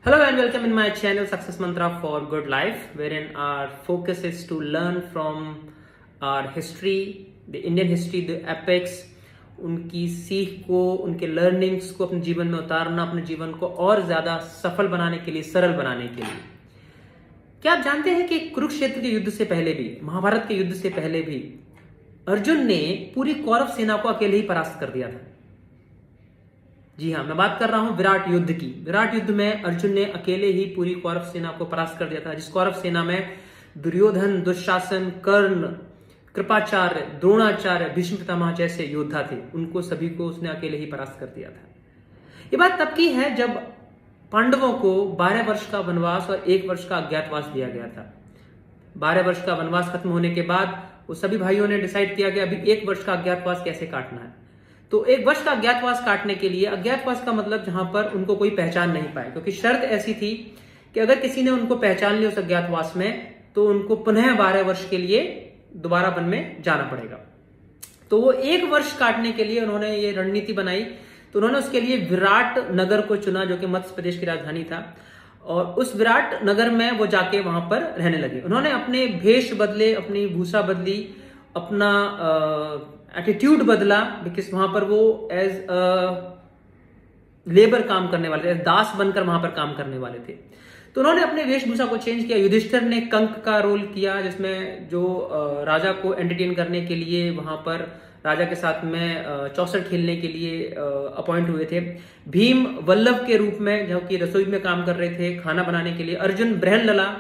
Hello and welcome in my channel Success Mantra for Good Life, wherein our focus is to learn from our history, the Indian history, the epics, उनकी सीख को, उनके learnings को अपने जीवन में उतारना, अपने जीवन को और ज्यादा सफल बनाने के लिए, सरल बनाने के लिए। क्या आप जानते हैं कि कुरुक्षेत्र के युद्ध से पहले भी, महाभारत के युद्ध से पहले भी अर्जुन ने पूरी कौरव सेना को अकेले ही परास्त कर दिया था। जी हाँ, मैं बात कर रहा हूं विराट युद्ध की। विराट युद्ध में अर्जुन ने अकेले ही पूरी कौरव सेना को परास्त कर दिया था, जिस कौरव सेना में दुर्योधन, दुशासन, कर्ण, कृपाचार्य, द्रोणाचार्य, भीष्म पितामह जैसे योद्धा थे, उनको सभी को उसने अकेले ही परास्त कर दिया था। ये बात तब की है जब पांडवों को 12 वर्ष का वनवास और 1 वर्ष का अज्ञातवास दिया गया था। 12 वर्ष का वनवास खत्म होने के बाद वो सभी भाइयों ने डिसाइड किया कि अभी 1 वर्ष का अज्ञातवास कैसे काटना है। तो 1 वर्ष का अज्ञातवास काटने के लिए, अज्ञातवास का मतलब जहां पर उनको कोई पहचान नहीं पाए, क्योंकि शर्त ऐसी थी कि अगर किसी ने उनको पहचान लिया उस अज्ञातवास में तो उनको पुनः 12 वर्ष के लिए दोबारा वन में जाना पड़ेगा। तो वो 1 वर्ष काटने के लिए उन्होंने ये रणनीति बनाई। तो उन्होंने उसके लिए विराट नगर को चुना, जो कि मध्य प्रदेश की राजधानी था, और उस विराट नगर में वो जाके वहां पर रहने लगे। उन्होंने अपने भेष बदले, अपनी भूषा बदली, अपना एटीट्यूड बदला, बिकॉज वहां पर वो एज लेबर काम करने वाले थे, एज दास बनकर वहां पर काम करने वाले थे। तो उन्होंने अपने वेशभूषा को चेंज किया। युधिष्ठिर ने कंक का रोल किया, जिसमें जो राजा को एंटरटेन करने के लिए वहां पर राजा के साथ में चौसर खेलने के लिए अपॉइंट हुए थे। भीम वल्लभ के रूप में, जो कि रसोई में काम कर रहे थे, खाना बनाने के लिए। अर्जुन बृहनलला,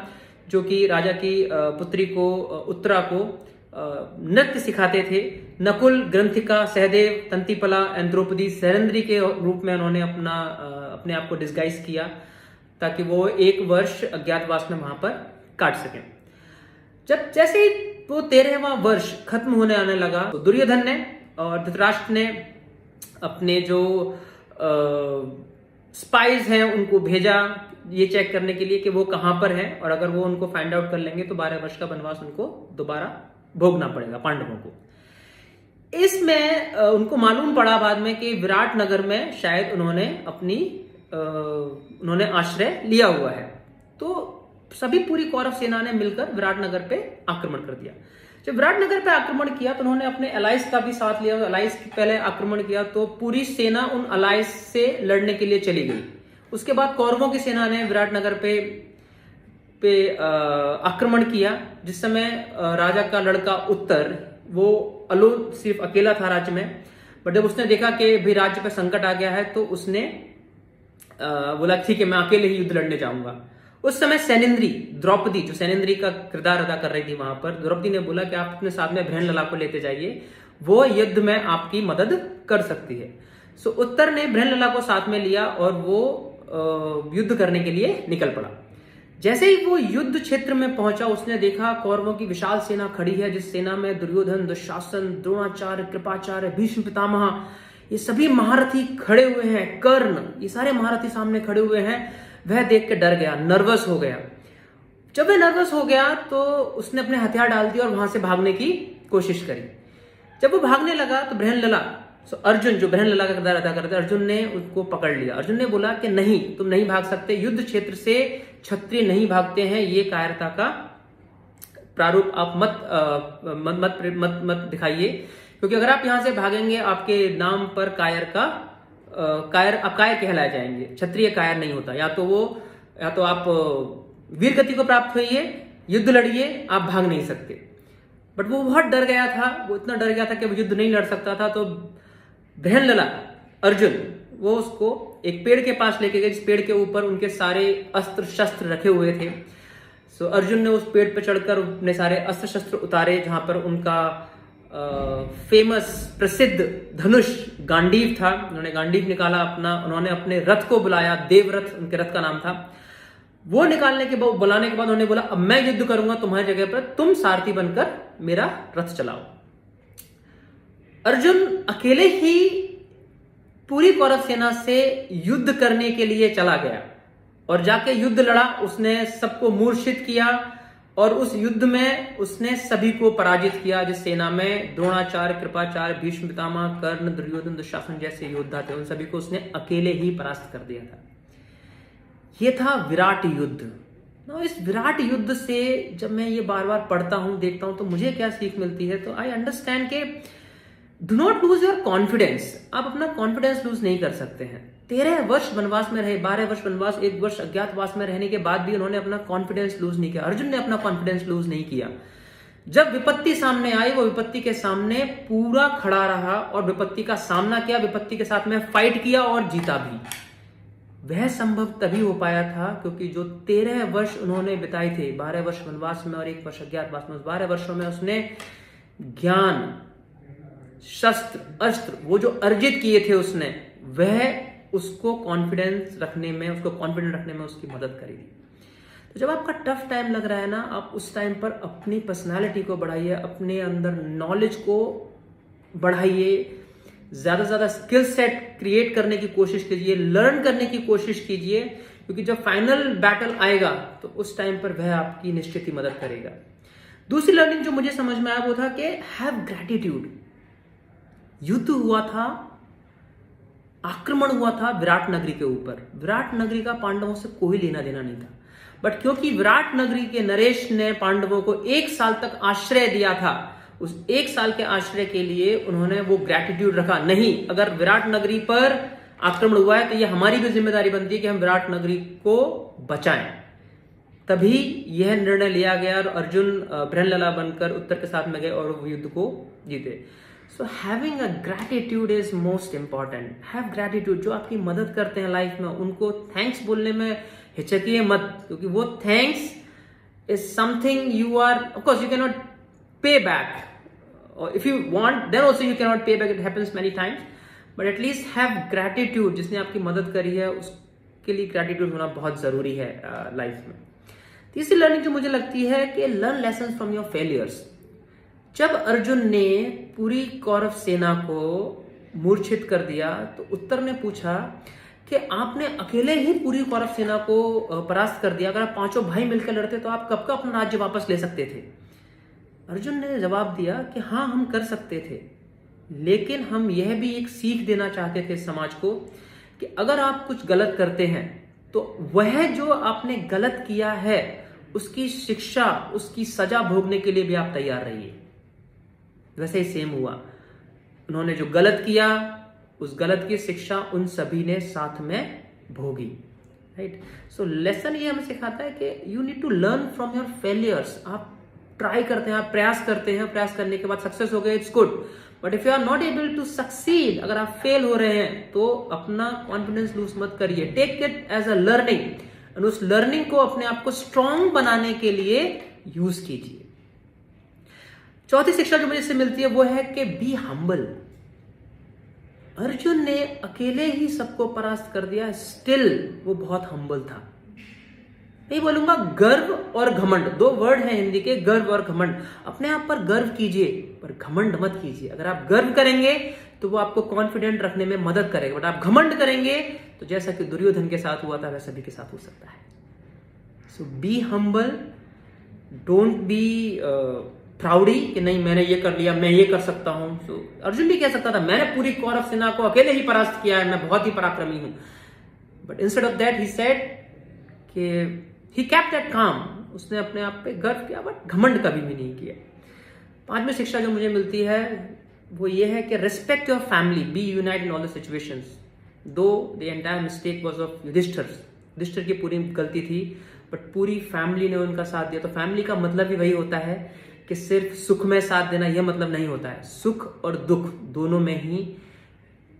जो कि राजा की पुत्री को, उत्तरा को नृत्य सिखाते थे। नकुल, ग्रंथिका, सहदेव, तंतिपला एंड द्रौपदी सैरंद्री के रूप में उन्होंने अपने आप को डिस्गाइज किया, ताकि वो 1 वर्ष अज्ञातवास में वहां पर काट सके। जब जैसे ही वो 13वां वर्ष खत्म होने आने लगा, तो दुर्योधन ने और धृतराष्ट्र ने अपने जो स्पाइज हैं उनको भेजा ये चेक करने के लिए कि वो कहां पर है, और अगर वो उनको फाइंड आउट कर लेंगे तो 12 वर्ष का वनवास उनको दोबारा भोगना पड़ेगा, पांडवों को। इसमें उनको मालूम पड़ा बाद में कि विराट नगर में शायद उन्होंने आश्रय लिया हुआ है। तो सभी पूरी कौरव सेना ने मिलकर विराट नगर पे आक्रमण कर दिया। जब विराट नगर पे आक्रमण किया तो उन्होंने अपने अलाइस का भी साथ लिया। अलाइस पहले आक्रमण किया तो पूरी सेना उन अलाइस से लड़ने के लिए चली गई। उसके बाद कौरवों की सेना ने विराट नगर पे आक्रमण किया, जिस समय राजा का लड़का उत्तर, वो अलोन सिर्फ अकेला था राज्य में। बट जब उसने देखा कि भी राज्य पे संकट आ गया है, तो उसने बोला ठीक है, मैं अकेले ही युद्ध लड़ने जाऊंगा। उस समय सैनेंद्री, द्रौपदी, जो सैनेंद्री का किरदार अदा कर रही थी वहां पर, द्रौपदी ने बोला कि आप अपने साथ में बृहनलला को लेते जाइए, वो युद्ध में आपकी मदद कर सकती है। सो उत्तर ने बृहनलला को साथ में लिया और वो युद्ध करने के लिए निकल पड़ा। जैसे ही वो युद्ध क्षेत्र में पहुंचा, उसने देखा कौरवों की विशाल सेना खड़ी है, जिस सेना में दुर्योधन, दुशासन, द्रोणाचार्य, कृपाचार्य, भीष्म पितामह, ये सभी महारथी खड़े हुए हैं, कर्ण, ये सारे महारथी सामने खड़े हुए हैं। वह देख के डर गया, नर्वस हो गया। जब वह नर्वस हो गया तो उसने अपने हथियार डाल दिए और वहां से भागने की कोशिश करी। जब वो भागने लगा तो बृहनलला, अर्जुन, जो बृहनलला का किरदार अदा करते, अर्जुन ने उसको पकड़ लिया। अर्जुन ने बोला कि नहीं, तुम नहीं भाग सकते, युद्ध क्षेत्र से क्षत्रिय नहीं भागते हैं, ये कायरता का प्रारूप आप मत दिखाइए, क्योंकि अगर आप यहां से भागेंगे आपके नाम पर आप कायर कहलाए जाएंगे। क्षत्रिय कायर नहीं होता। या तो आप वीर गति को प्राप्त होइए, युद्ध लड़िए, आप भाग नहीं सकते। बट वो बहुत डर गया था, वो इतना डर गया था कि वो युद्ध नहीं लड़ सकता था। तो बृहनलला, अर्जुन, वो उसको एक पेड़ के पास लेके गए, जिस पेड़ के ऊपर उनके सारे अस्त्र शस्त्र रखे हुए थे। सो अर्जुन ने उस पेड़ पर चढ़कर अपने सारे अस्त्र शस्त्र उतारे, जहां पर उनका फेमस, प्रसिद्ध धनुष गांडीव था। उन्होंने गांडीव निकाला अपना, उन्होंने अपने रथ को बुलाया, देवरथ उनके रथ का नाम था। वो बुलाने के बाद उन्होंने बोला, अब मैं युद्ध करूंगा तुम्हारी जगह पर, तुम सारथी बनकर मेरा रथ चलाओ। अर्जुन अकेले ही पूरी कौरव सेना से युद्ध करने के लिए चला गया और जाके युद्ध लड़ा। उसने सबको मूर्छित किया और उस युद्ध में उसने सभी को पराजित किया। जिस सेना में द्रोणाचार्य, कृपाचार्य, भीष्म पितामह, कर्ण, दुर्योधन, दुशासन जैसे योद्धा थे, उन सभी को उसने अकेले ही परास्त कर दिया था। ये था विराट युद्ध। इस विराट युद्ध से जब मैं ये बार बार पढ़ता हूं, देखता हूं, तो मुझे क्या सीख मिलती है, तो आई अंडरस्टैंड के do not lose your confidence. आप अपना कॉन्फिडेंस लूज नहीं कर सकते हैं। 13 वर्ष वनवास में रहे, 12 वर्ष वनवास, 1 वर्ष अज्ञातवास में रहने के बाद भी उन्होंने अपना कॉन्फिडेंस लूज नहीं किया। अर्जुन ने अपना कॉन्फिडेंस लूज नहीं किया। जब विपत्ति सामने आई, वो विपत्ति के सामने पूरा खड़ा रहा और विपत्ति का सामना किया, विपत्ति के साथ में फाइट किया और जीता भी। वह संभव तभी हो पाया था क्योंकि जो 13 वर्ष उन्होंने बिताए थे, 12 वर्ष वनवास में और 1 वर्ष अज्ञातवास में, उस 12 वर्षों में उसने ज्ञान, शस्त्र, अस्त्र, वो जो अर्जित किए थे उसने, वह उसको कॉन्फिडेंस रखने में, उसको कॉन्फिडेंट रखने में उसकी मदद करेगी। तो जब आपका टफ टाइम लग रहा है ना, आप उस टाइम पर अपनी पर्सनालिटी को बढ़ाइए, अपने अंदर नॉलेज को बढ़ाइए, ज्यादा से ज्यादा स्किल सेट क्रिएट करने की कोशिश कीजिए, लर्न करने की कोशिश कीजिए, क्योंकि जब फाइनल बैटल आएगा तो उस टाइम पर वह आपकी निश्चित ही मदद करेगा। दूसरी लर्निंग जो मुझे समझ में आया वो था कि हैव ग्रैटिट्यूड। युद्ध हुआ था, आक्रमण हुआ था विराट नगरी के ऊपर। विराट नगरी का पांडवों से कोई लेना देना नहीं था, बट क्योंकि विराट नगरी के नरेश ने पांडवों को 1 साल तक आश्रय दिया था, उस 1 साल के आश्रय के लिए उन्होंने वो ग्रैटिट्यूड रखा। नहीं, अगर विराट नगरी पर आक्रमण हुआ है तो ये हमारी भी जिम्मेदारी बनती है कि हम विराट नगरी को बचाएं। तभी यह निर्णय लिया गया और अर्जुन बृहनलला बनकर उत्तर के साथ में गए और वो युद्ध को जीते। So having a gratitude is most important. Have gratitude. जो आपकी मदद करते हैं लाइफ में, उनको थैंक्स बोलने में हिचकिए मत, क्योंकि वो thanks is something you are, of course you can not pay back, or if you want then also you cannot pay back, it happens many times, but at least have gratitude। जिसने आपकी मदद करी है उसके लिए gratitude होना बहुत जरूरी है लाइफ में। तीसरी लर्निंग जो मुझे लगती है कि learn lessons from your failures. जब अर्जुन ने पूरी कौरव सेना को मूर्छित कर दिया तो उत्तर ने पूछा कि आपने अकेले ही पूरी कौरव सेना को परास्त कर दिया, अगर आप 5 भाई मिलकर लड़ते तो आप कब का अपना राज्य वापस ले सकते थे। अर्जुन ने जवाब दिया कि हाँ, हम कर सकते थे, लेकिन हम यह भी एक सीख देना चाहते थे समाज को कि अगर आप कुछ गलत करते हैं तो वह जो आपने गलत किया है उसकी शिक्षा, उसकी सजा भोगने के लिए भी आप तैयार रहिए। वैसे ही सेम हुआ, उन्होंने जो गलत किया उस गलत की शिक्षा उन सभी ने साथ में भोगी। राइट। सो लेसन ये हमें सिखाता है कि you need to learn from your failures. आप ट्राई करते हैं, आप प्रयास करते हैं, प्रयास करने के बाद सक्सेस हो गए, it's good, but if you are not able to succeed, अगर आप फेल हो रहे हैं तो अपना कॉन्फिडेंस लूज मत करिए। Take it as a learning और उस लर्निंग को अपने आप को स्ट्रांग बनाने के लिए यूज कीजिए। चौथी शिक्षा जो मुझे इससे मिलती है वो है कि बी हम्बल। अर्जुन ने अकेले ही सबको परास्त कर दिया, स्टिल वो बहुत हम्बल था। नहीं बोलूंगा गर्व और घमंड, 2 वर्ड हैं हिंदी के, गर्व और घमंड। अपने आप पर गर्व कीजिए पर घमंड मत कीजिए। अगर आप गर्व करेंगे तो वो आपको कॉन्फिडेंट रखने में मदद करेगा, बट आप घमंड करेंगे तो जैसा कि दुर्योधन के साथ हुआ था वैसा सभी के साथ हो सकता है। सो बी हम्बल, डोंट बी प्राउडी कि नहीं मैंने ये कर लिया, मैं ये कर सकता हूं। सो अर्जुन भी कह सकता था मैंने पूरी कौरव सेना को अकेले ही परास्त किया है, मैं बहुत ही पराक्रमी हूं, but instead of that he said कि he kept that calm। उसने अपने आप पे गर्व किया बट घमंड कभी भी नहीं किया। 5वीं शिक्षा जो मुझे मिलती है वो ये है कि respect your family, be unite in all the situations. Though the entire mistake was of Yudhishthira की पूरी गलती थी, बट पूरी फैमिली ने उनका साथ दिया। तो फैमिली का मतलब ही वही होता है कि सिर्फ सुख में साथ देना, यह मतलब नहीं होता है। सुख और दुख दोनों में ही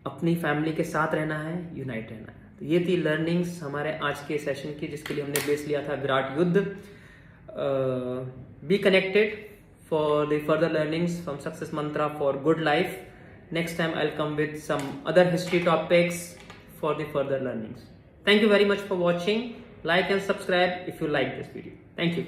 अपनी फैमिली के साथ रहना है, यूनाइट रहना है। तो ये थी लर्निंग्स हमारे आज के सेशन की, जिसके लिए हमने बेस लिया था विराट युद्ध। Be connected for the further learnings from success Mantra for good life. Next time I'll come with some other history topics for the further learnings. Thank you very much for watching. Like and subscribe if you like this video. Thank you.